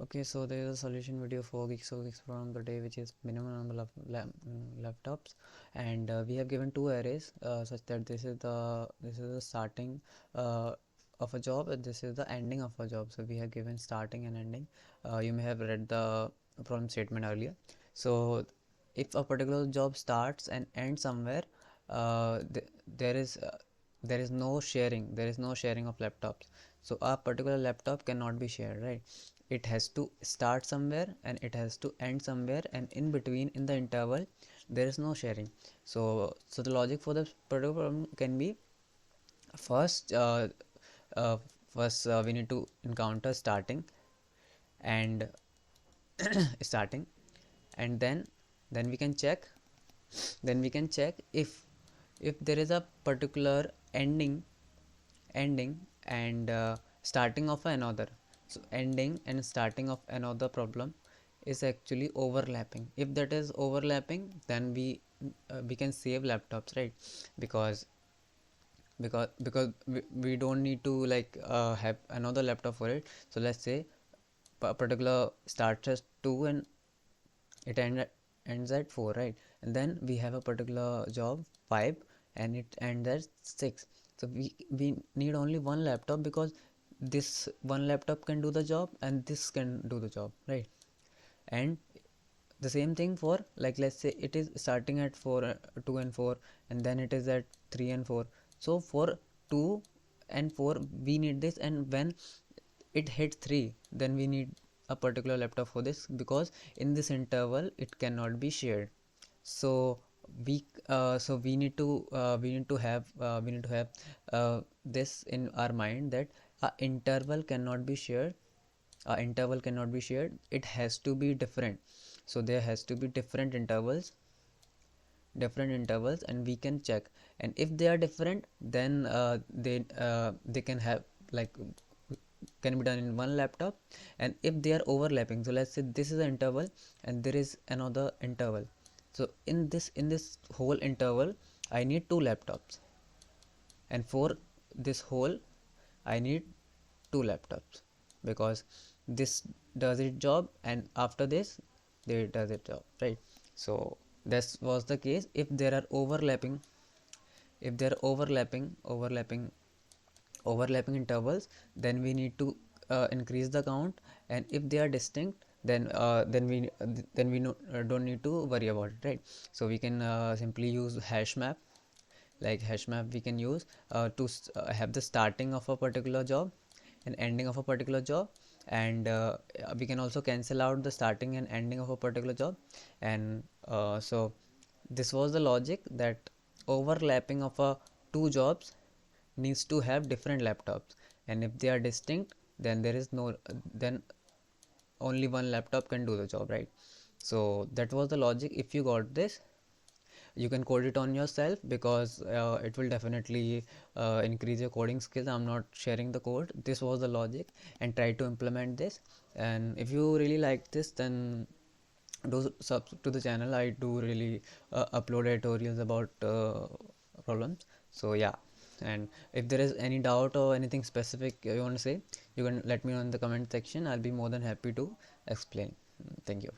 Okay, so there is a solution video for GeeksForGeeks problem of the day, which is minimum number of laptops, and we have given two arrays such that this is the starting of a job and this is the ending of a job. So we have given starting and ending. You may have read the problem statement earlier. So if a particular job starts and ends somewhere, th there is no sharing. There is no sharing of laptops. So a particular laptop cannot be shared, right? It has to start somewhere and it has to end somewhere, and in between, in the interval, there is no sharing. So the logic for this particular problem can be first uh, we need to encounter starting and starting, and then we can check if there is a particular ending and starting of another. So ending and starting of another problem is actually overlapping. If that is overlapping, then we can save laptops, right? Because we don't need to have another laptop for it. So let's say a particular starts at 2 and it ends at 4, right? And then we have a particular job 5 and it ends at 6. So we need only one laptop, because this one laptop can do the job and this can do the job, right? And the same thing for, like, let's say it is starting at 4 2 and 4, and then it is at 3 and 4. So for 2 and 4 we need this, and when it hits 3, then we need a particular laptop for this, because in this interval it cannot be shared. So we need to have this in our mind, that a interval cannot be shared. It has to be different. So there has to be different intervals, and we can check. And if they are different, then they can have, like, can be done in one laptop. And if they are overlapping, so let's say this is an interval and there is another interval. So in this whole interval I need two laptops, and for this whole I need two laptops, because this does its job and after this they does its job, right? So this was the case. If there are overlapping intervals, then we need to increase the count. And if they are distinct, then we don't need to worry about it, right? So we can simply use hash map. Like hash map we can use to have the starting of a particular job and ending of a particular job, and we can also cancel out the starting and ending of a particular job. And so this was the logic, that overlapping of a two jobs needs to have different laptops, and if they are distinct, then there is no then only one laptop can do the job, right? So that was the logic. If you got this, you can code it on yourself, because it will definitely increase your coding skills. I'm not sharing the code. This was the logic, and try to implement this. And if you really like this, then do subscribe to the channel. I do really upload tutorials about problems. So yeah, and if there is any doubt or anything specific you want to say, you can let me know in the comment section. I'll be more than happy to explain. Thank you.